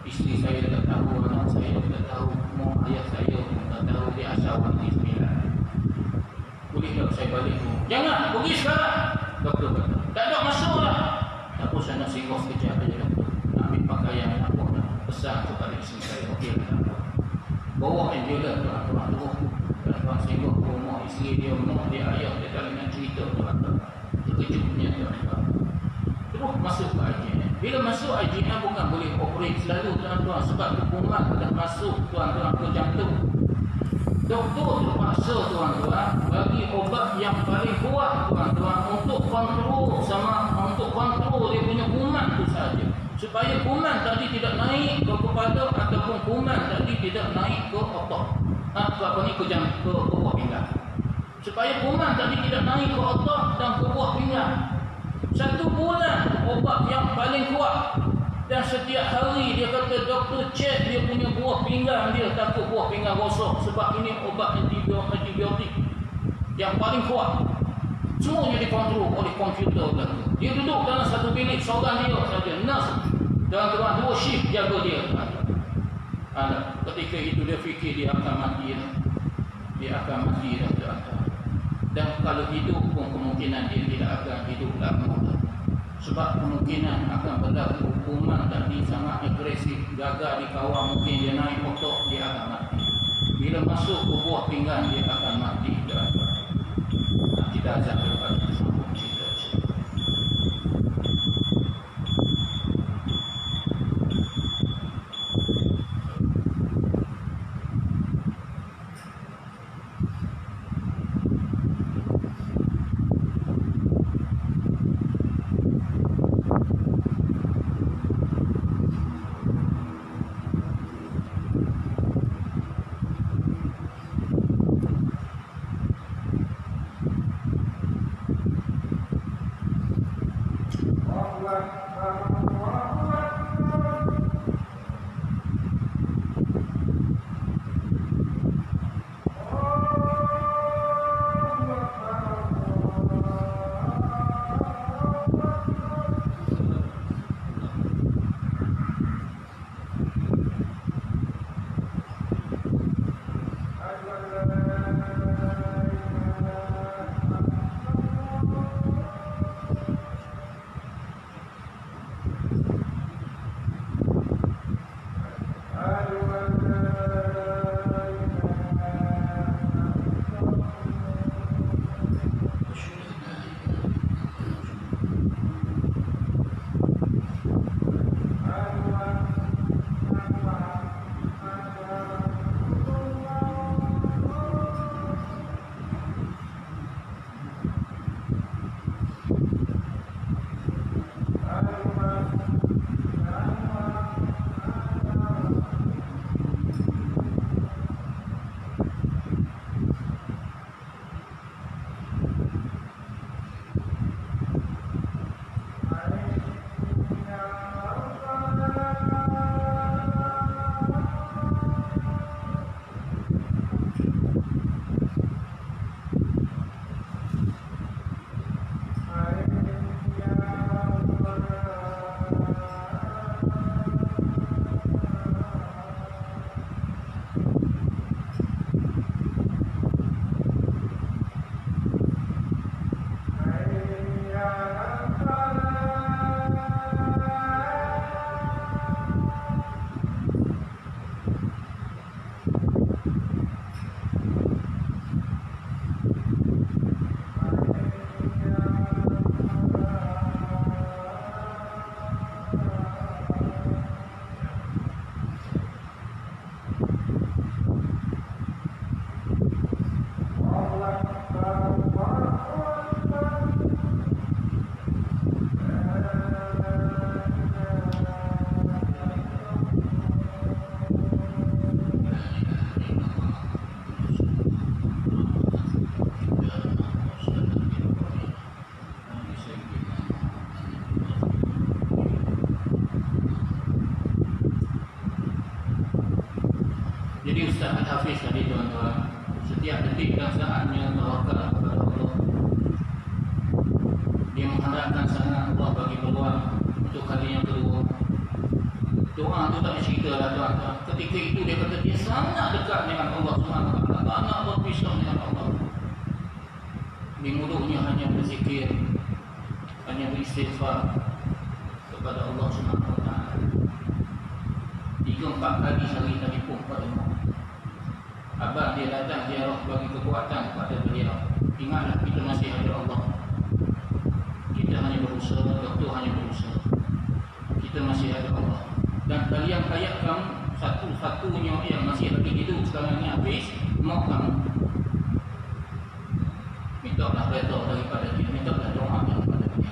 isteri saya tak tahu, anak saya tak tahu, mak ayah saya tak tahu, dia asal wanita 9. Boleh tak saya balik? Jangan, pergi sekarang. Doktor kata, tak ada masuk lah. Tak apa, saya nak singgah sekejap saja doktor. Nak ambil pakaian apa, nak pesan kepada isteri saya. Okey, tak apa. Bawa ambulans tuan-tuan terus. Tuan-tuan singgah ke rumah isteri dia, mak dia, ayah dia tak nak cerita tuan-tuan. Terkejutnya tuan-tuan. Terus masuk ke IJN. Bila masuk IJN bukan boleh operate selalu tuan-tuan sebab hukuman dah masuk tuan-tuan ke jantung. Doktor terpaksa tuan-tuan bagi obat yang paling kuat tuan-tuan untuk kontrol dia punya kuman tu saja. Supaya kuman tadi tidak naik ke kepala ataupun kuman tadi tidak naik ke otak. Ke buah pinggang. Supaya kuman tadi tidak naik ke otak dan ke buah pinggang. 1 bulan obat yang paling kuat. Dan setiap hari dia kata doktor cek dia punya buah pinggang dia, takut buah pinggang rosak sebab ini obat antibiotik yang paling kuat. Semuanya dikontrol oleh komputer belaka. Dia duduk dalam satu bilik seorang dia saja, nurse dan tuan 2 shift jaga dia. Ketika itu dia fikir dia akan mati dah. Dia akan mati dah tuan-tuan. Dan kalau hidup pun kemungkinan dia tidak akan hidup lama. Sebab kemungkinan akan berlaku hukuman tadi sangat agresif, gagal dikawal, mungkin dia naik motor, dia akan mati. Bila masuk ke buah pinggan, dia akan mati. Kita ajak kepada sambung cerita. Jadi Ustaz Hafiz tadi tuan-tuan, setiap detik dan saatnya tawakal kepada Allah. Dia mengharapkan sangat Allah bagi peluang untuk kali yang kedua. Doa tu tak cerita lah tuan-tuan. Ketika itu dia kata dia sangat dekat dengan Allah SWT, sangat berpisah dengan Allah. Di mulutnya hanya berzikir, hanya beristighfar kepada Allah SWT. 3-4 kali sehari tadi pun pada Allah. Abang dia datang ziarah bagi kekuatan kepada beliau. Ingatlah kita masih ada Allah. Kita hanya berusaha, doktor hanya berusaha. Kita masih ada Allah. Dan kalian kayak kamu satu-satunya yang masih lagi hidup sekarang ni habis, mau kamu. Mintalah redha daripada dia, mintalah doa daripada dia.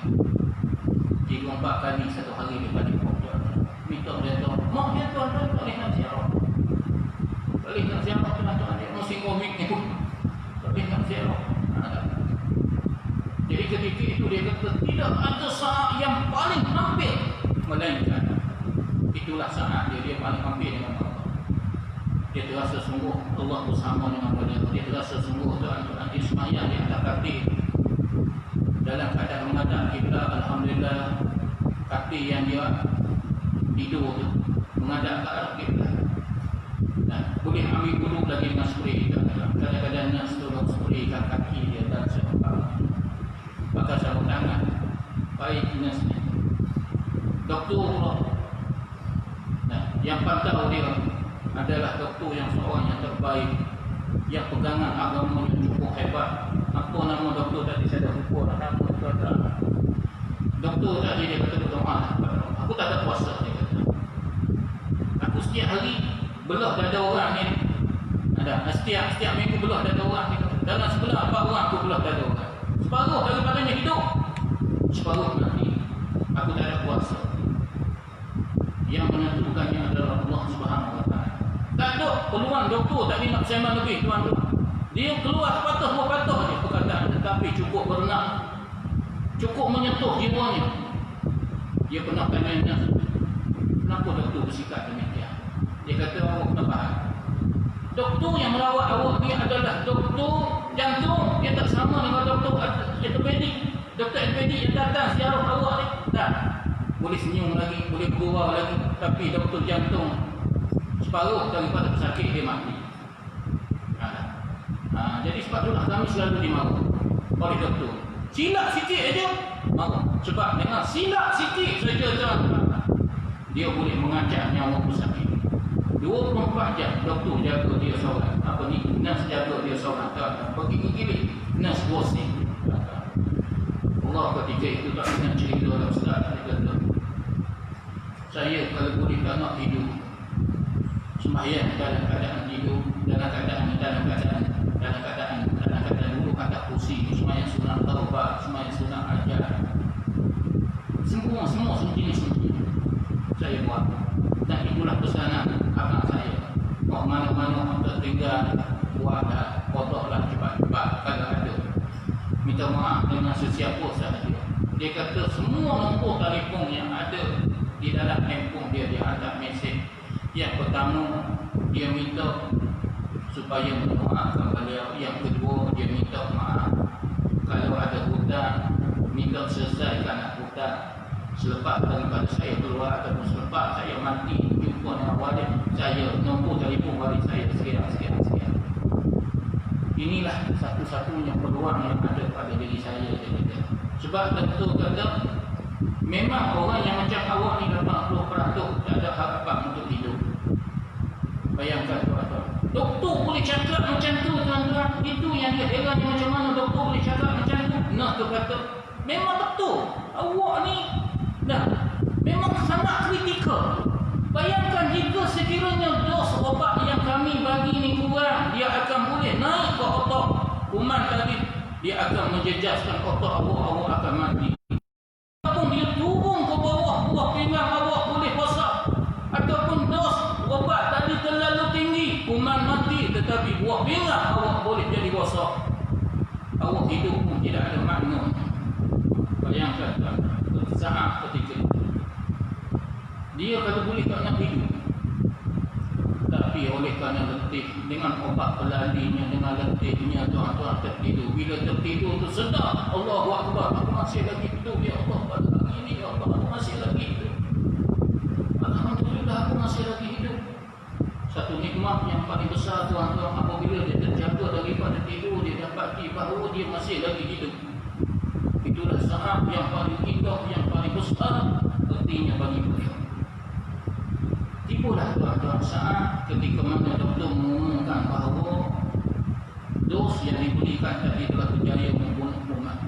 3-4 kali satu hari daripada dia. Minta redha. Mau dia tuan-tuan boleh nak ziarah. Boleh nak ziarah tuan-tuan, dia musim Covid ni pun boleh nak ziarah. Jadi ketika itu dia kata tidak ada saat yang paling hampir melainkan itulah saat dia paling hampir dengan Allah. Dia terasa sungguh Allah bersama dengan beliau. Dia terasa sungguh tuan-tuan Ismail di atas kaki dalam keadaan menghadap kiblat. Alhamdulillah, kaki yang dia tidur tu menghadap ke arah kiblat. Boleh ambil duduk lagi dengan spray. Kadang-kadang nas tolong spraykan kaki dia dan sebagainya. Pakai sarung tangan. Baik nas ni. Doktor Yang pantau dia adalah doktor yang seorang yang terbaik, yang pegangan agamanya cukup hebat. Apa nama doktor tadi? Saya dah lupa nama doktor. Doktor tadi dia kata berdoa, aku tak ada puasa, dia kata. Aku setiap hari belah dada orang ni. Ada setiap minggu belah dada orang ni. Dalam sebelah 4 orang aku belah dada orang. Separuh daripadanya hidup, separuh mati. Aku tak ada puasa. Yang menentukannya adalah Allah Subhanahu Wa Taala. Tak ada peluang doktor tadi nak sembang lebih, tuan-tuan. Dia keluar patah je perkataan, tetapi cukup berenang, cukup menyentuh jiwanya. Dia pernah tanya, kenapa doktor bersikap demikian? Dia kata, awak kena faham, doktor yang merawat awak ni adalah doktor jantung. Dia tak sama dengan doktor ortopedik. Doktor ortopedik yang datang ziarah awak ni, tak boleh senyum lagi, boleh bergurau lagi. Tapi doktor jantung, separuh daripada pesakit dia mati. Jadi sebab itulah kami selalu dimarah oleh doktor. Silap sikit aja marah. Sebab dengan silap sikit saja dia boleh mengacak nyawa pesakit. 24 jam doktor jaga dia seorang. Nurse jaga dia seorang. Bagi gigi nurse bossing. Allah ketika itu tak ingat cerita dalam Ustaz. Dia kata, saya kalau boleh tak nak tidur, sembahyang dalam keadaan tidur, dalam keadaan dulu ada kursi, sembahyang sunat taubat, sembahyang sunat ajar, semua jenis saya buat. Dan itulah pesanan abang saya. Kau mana-mana tertinggal, buat dah, kotorlah cepat-cepat kalau ada. Minta maaf dengan sesiapa sahaja. Dia kata semua nombor telefon yang ada di dalam handphone dia hantar mesej. Yang pertama, dia minta supaya memaafkan beliau. Yang kedua, dia minta maaf kalau ada hutang, minta selesaikan hutang selepas daripada saya keluar ataupun selepas saya mati, jumpa dengan walid saya, nombor telefon walid saya sekian. Inilah satu-satunya peluang yang ada pada diri saya. Sebab doktor kata memang orang yang macam awak ni 80% tak ada harapan untuk hidup. Bayangkan tuan-tuan, doktor boleh cakap macam tu, tuan-tuan. Itu yang dia heran, macam mana doktor boleh cakap macam tu. Nah, tu kata memang betul awak ni dah memang sangat kritikal. Bayangkan jika sekiranya dos obat yang kami bagi ni kurang, dia akan boleh naik ke otak kuman tadi, dia akan menjejaskan otak awak akan mati. Ataupun dia turun ke bawah, buah pinggang awak boleh rosak. Ataupun dos obat tadi terlalu tinggi, kuman mati, tetapi buah pinggang awak boleh jadi rosak. Awak hidup pun tidak ada makna. Bayangkan saat ketika dia kalau boleh tak nak hidup, tapi oleh kerana letih dengan obat pelalinya, dengan letihnya tuan-tuan tertidur. Bila tertidur tu sedar, Allahu Akbar, aku masih lagi hidup ya Allah, pada hari ini ya Allah aku masih lagi hidup, alhamdulillah aku masih lagi hidup. Satu nikmat yang paling besar tuan-tuan, apabila dia terjaga daripada tidur, dia dapati bahawa dia masih lagi hidup. Itulah saat yang paling indah, yang paling besar artinya bagi beliau. Tipulah tuan-tuan saat ketika mana doktor mengumumkan bahawa dos yang diberikan tadi telah berjaya membunuh umat.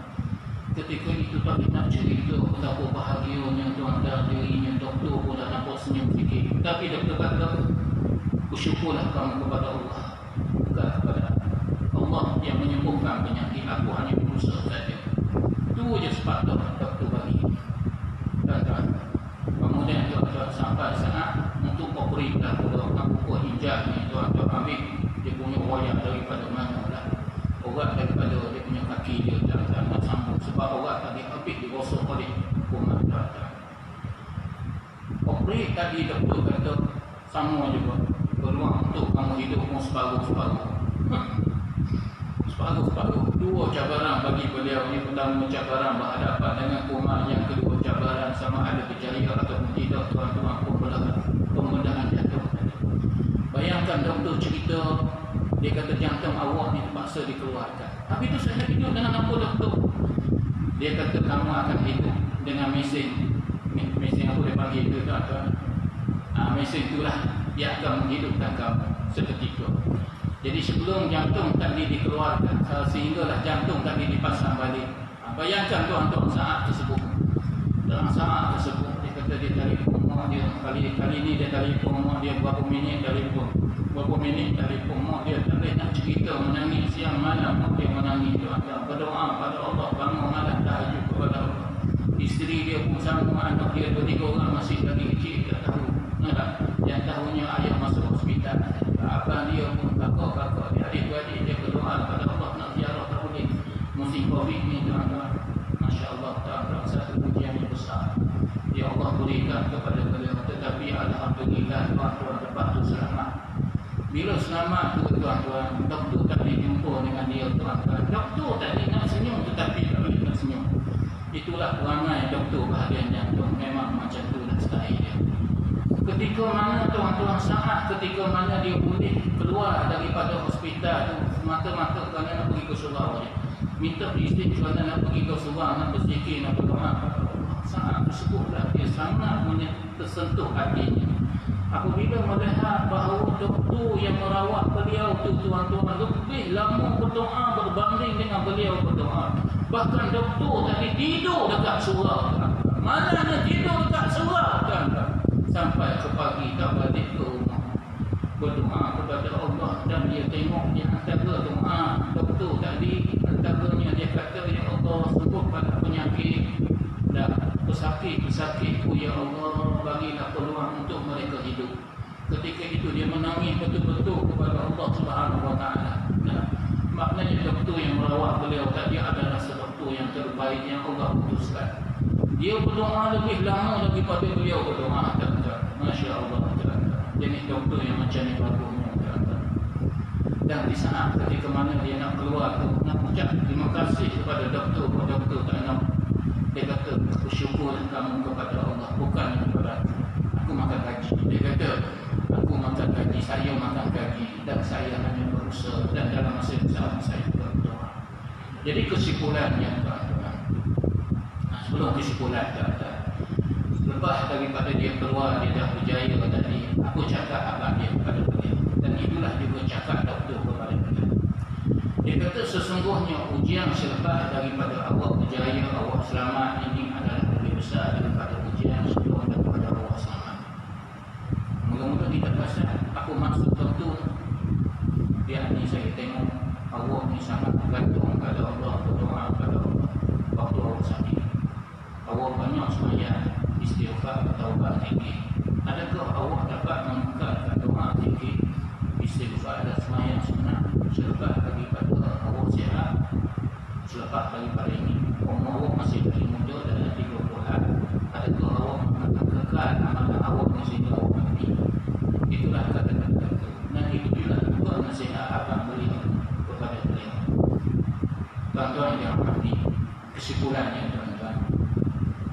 Ketika itu tak nak cerita betapa bahagianya tuan-tuan dirinya, doktor pun dah nampak senyum sikit. Tapi doktor kata, bersyukurlah kamu kepada Allah, bukan kepada Allah yang menyembuhkan penyakit, aku hanya berusaha saja. Itu je sepatutnya doktor bagi. Tuan-tuan, kemudian tuan-tuan sampai saat untuk operasilah orang buka hijab ni, tuan-tuan ambil dia punya wayang daripada mana lah, orang daripada dia punya kaki dia, tuan-tuan nak sambung sebab orang tadi habis digosok oleh kuman, tuan-tuan. Operasi tadi doktor kata sama juga, peluang untuk kamu hidup pun separuh-separuh. Separuh-separuh. Dua cabaran bagi beliau ni. Pertama cabaran berhadapan dengan kuman, yang kedua cabaran sama ada berjaya ataupun tidak, tuan-tuan, pembedahan jantung. Bayangkan doktor cerita, dia kata jantung awak ni terpaksa dikeluarkan. Tapi itu saya hidup dengan apa doktor? Dia kata kamu akan hidup dengan mesin apa dia panggil itu, tuan-tuan? mesin itulah yang akan menghidupkan kamu seketika. Jadi sebelum jantung tadi dikeluarkan, sehinggalah jantung tadi dipasang balik. Bayangkan tuan-tuan saat tersebut. Dalam saat tersebut, dia kata dia telefon mak dia. Kali ni dia telefon mak dia berapa minit telefon. Berapa minit telefon mak dia. Tak boleh nak cerita, menangis siang malam mak dia menangis. Berdoa pada Allah, bangun malam tahajud kepada Allah. Isteri dia pun sama, anak dia 2-3 orang masih lagi kecil, tak tahu. Yang tahunya ayah masuk hospital. Abang dia pun kakak-kakak dia, adik-adik dia berdoa kepada Allah nak ziarah tak boleh. Musim Covid ni tuan-tuan, Masya Allah Ta'ala, satu ujian yang besar ya Allah berikan kepada beliau. Tetapi Alhamdulillah tuan-tuan lepas tu selamat. Bila selamat tu tuan-tuan, doktor tak boleh jumpa dengan dia tuan-tuan. Doktor tak boleh nak senyum tetapi tak boleh nak senyum. Itulah perangai doktor bahagian jantung. Memang macam tu lah style dia. Ketika mana tuan-tuan saat ketika mana dia boleh keluar daripada hospital tu, mata-mata kerana nak pergi ke surau dia. Minta isteri kerana nak pergi ke surau, nak berzikir, nak berdoa. Saat tersebutlah dia sangat tersentuh hatinya. Apabila melihat bahawa doktor yang merawat beliau tu tuan-tuan lebih lama berdoa berbanding dengan beliau berdoa. Bahkan doktor tadi tidur dekat surau. Malahnya tidur dekat surau tuan-tuan. Sampai ke pagi tak balik ke rumah, berdoa kepada Allah. Dan dia tengok yang antara doa doktor tadi, antaranya dia kata, ya Allah sembuhkan penyakit dan pesakit-pesakitku, ya Allah bagilah peluang untuk mereka hidup. Ketika itu dia menangis betul-betul kepada Allah Subhanahu Wa Taala. Maknanya doktor yang merawat beliau tadi adalah sedoktor yang terbaik yang Allah putuskan. Dia berdoa lebih lama daripada beliau berdoa. Masya Allah. Jenis doktor yang macam ni bagusnya. Dan di saat ketika mana dia nak keluar tu, nak ucap terima kasih kepada doktor. Doktor tak nak. Dia kata, aku syukur kamu kepada Allah, bukan kepada aku. Aku makan gaji. Dia kata, aku makan gaji, saya makan gaji. Dan saya hanya berusaha. Dan dalam masa yang sama saya berdoa. Jadi kesimpulannya tuan-tuan, sebelum kesimpulan tuan-tuan, lepas daripada dia keluar, dia dah berjaya tadi, aku cakap abang dia kepada beliau. Dan itulah juga cakap doktor kepada beliau. Dia kata sesungguhnya ujian selepas daripada awak berjaya, awak selamat, ini adalah lebih besar daripada ujian sebelum daripada awak selamat. Moga-moga kita pasal aku maksud doktor, dia ni saya tengok awak ni sangat bergantung pada Allah, berdoa pada Allah waktu awak sakit. Awak banyak sembahyang, istighfar, taubat, zikir. Adakah awak dapat mengekalkan doa, zikir, istighfar dan sembahyang sunnah selepas daripada awak sihat, selepas daripada ini umur awak masih lagi muda dalam 30-an? Adakah awak akan kekal amalan awak sehingga awak mati? Itulah kata-kata itu. Dan itulah juga nasihat abang beliau kepada beliau. Tuan-tuan yang mati, kesimpulannya tuan-tuan,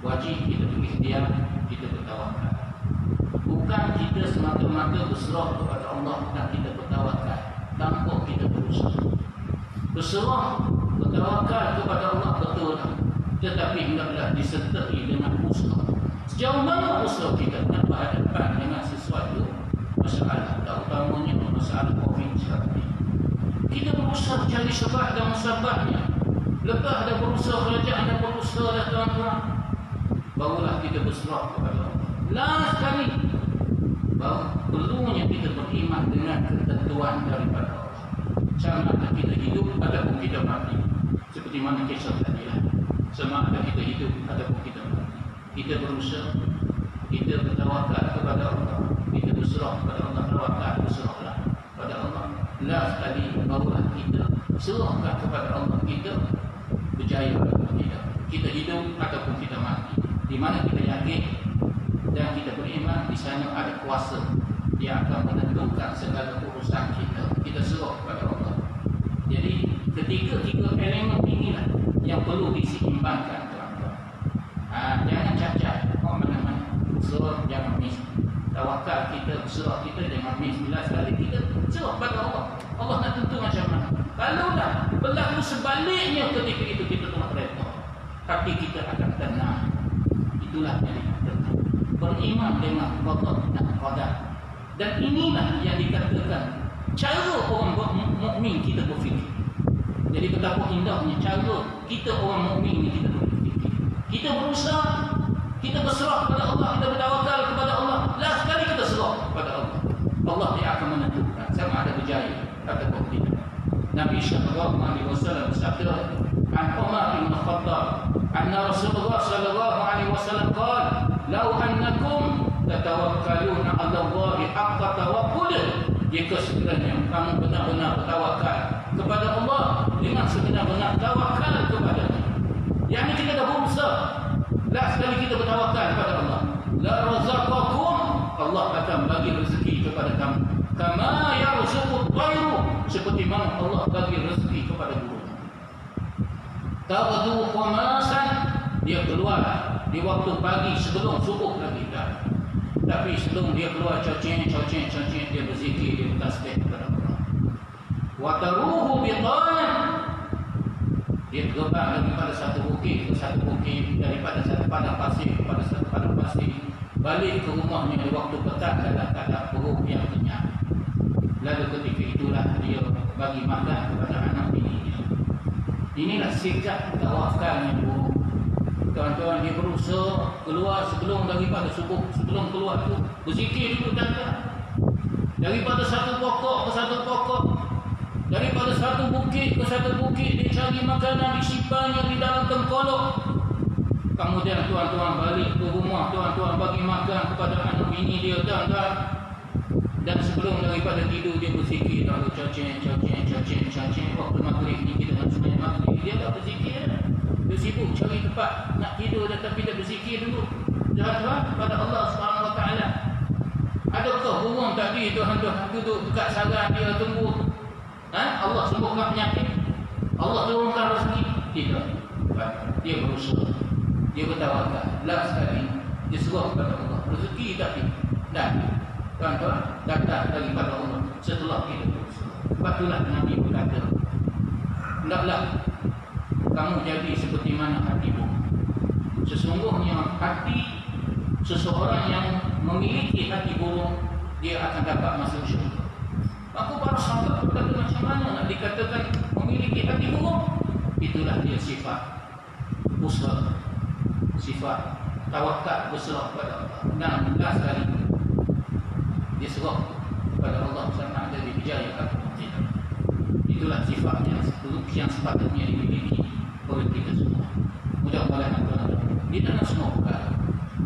wajib kita berikhtiar, kita bertawakal. Bukan kita semata-mata berserah kepada Allah dan kita bertawakal tanpa kita berusaha. Berserah, bertawakal kepada Allah betul, tetapi hendaklah disertai dengan usaha. Sejauh mana usaha kita nak berhadapan dengan sesuatu masalah, terutamanya masalah COVID sekarang ini. Kita berusaha cari sebab dan musababnya. Lepas dah berusaha kerajaan, dah berusaha dah tuan-tuan, barulah kita berserah kepada Allah. Last kali, bahawa perlunya kita beriman dengan ketentuan daripada Allah. Sama ada kita hidup ataupun kita mati. Seperti mana kisah tadi lah. Sama ada kita hidup ataupun kita mati. Kita berusaha, kita bertawakal kepada Allah, kita berserah kepada Allah, tawakal berserahlah kepada Allah. Last kali barulah kita serahkan kepada Allah, kita berjaya ataupun tidak. Kita hidup ataupun kita mati. Di mana kita yakin dan kita beriman, di sana ada kuasa yang akan menentukan segala urusan kita. Kita serah kepada Allah. Jadi ketiga-tiga elemen inilah yang perlu diseimbangkan tuan-tuan. Jangan cacat mana-mana. Serah jangan miss. Tawakal kita, serah kita jangan miss. Bila sekali kita serah kepada Allah, Allah nak tentu macam mana. Kalau dah berlaku sebaliknya ketika itu kita tengah kereta, hati kita akan tenang. Itulah yang tenang. beriman dengan qada dan qadar. Dan inilah yang dikatakan cara orang mukmin kita berfikir. Jadi betapa indahnya cara kita orang mukmin ni kita berfikir. Kita berusaha, kita berserah kepada Allah, kita bertawakal kepada Allah. Last kali kita serah kepada Allah. Allah dia akan menentukan sama ada berjaya ataupun tidak. Nabi sallallahu alaihi wasallam bersabda, "An Umar bin Khattab, anna Rasulullah sallallahu alaihi wasallam qala, "Law annakum tatawakkaluna 'ala Allahi haqqa tawakkul." Jika sekiranya kamu benar-benar bertawakal kepada Allah dengan sebenar-benar tawakal kepada-Nya. Yang ini kita dah berusaha. Last kali kita bertawakal kepada Allah, la razaqakum, Allah akan bagi rezeki kepada kamu. Kama yarzuqut tayru, seperti mana Allah bagi rezeki kepada burung. Taghdu khamasan, dia keluar di waktu pagi sebelum subuh lagi dah. Tapi sebelum dia keluar cacing, dia berzikir, dia bertasbih kepada Allah. Wa taruhu biqanan, dia terbang daripada satu bukit ke satu bukit, daripada satu padang pasir kepada satu padang pasir, balik ke rumahnya di waktu petang dalam keadaan perut yang kenyang. Lalu ketika itulah dia bagi makan kepada anak bini dia. Inilah sikap tawakal yang buruk. Tuan-tuan, dia berusaha keluar sebelum daripada subuh, sebelum keluar tu berzikir dulu tuan-tuan. Daripada satu pokok ke satu pokok, daripada satu bukit ke satu bukit, dia cari makanan, disimpannya di dalam tengkolok. Kemudian tuan-tuan balik ke rumah, tuan-tuan bagi makan kepada anak bini dia tuan-tuan. Dan sebelum daripada tidur dia berzikir, lalu cacing. Waktu maghrib ni kita nak sembahyang maghrib, dia tak berzikir. Dia sibuk cari tempat nak tidur, tetapi dia berzikir dulu tuan-tuan kepada Allah Subhanahu Wa Taala. Adakah burung tadi tuan-tuan duduk dekat sarang dia tunggu Allah sembuhkan penyakit, Allah turunkan rezeki? Tidak. Dia berusaha, dia bertawakal. Last sekali dia serah kepada Allah, rezeki tapi tuan-tuan datang daripada Allah setelah kita berusaha. Sebab itulah Nabi berkata, hendaklah kamu jadi seperti mana hatimu. Sesungguhnya hati seseorang yang memiliki hati buruk, dia akan dapat masuk syurga. Maka para sahabat berkata, macam mana nak dikatakan memiliki hati buruk? Itulah dia sifat usaha, sifat tawakal, berserah kepada Allah. Dan last kali dia serah kepada Allah sama ada dia berjaya atau tidak. Itulah sifat yang sepatutnya dimiliki oleh kita semua. Mudah-mudahan tuan-tuan, di dalam semua perkara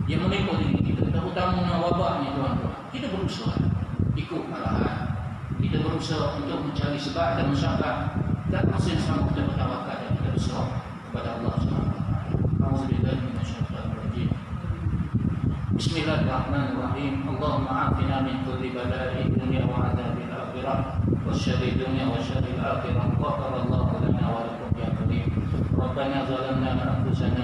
yang menimpa diri kita, terutama wabak ni tuan-tuan, kita berusaha ikut arahan, kita berusaha untuk mencari sebab dan musyawarah, dan masa yang sama kita bertawakal dan kita berserah kepada Allah Subhanahu Wa Taala. Auzubillahi minasyaitanir rajim. Bismillahirrahmanirrahim. Allahumma afina min kulli bala'i dunya wa 'adzabil akhirah wa syarri dunya wa syarril akhirah. Ghafara Allahu lana wa lakum ya karim. Rabbana zalamna anfusana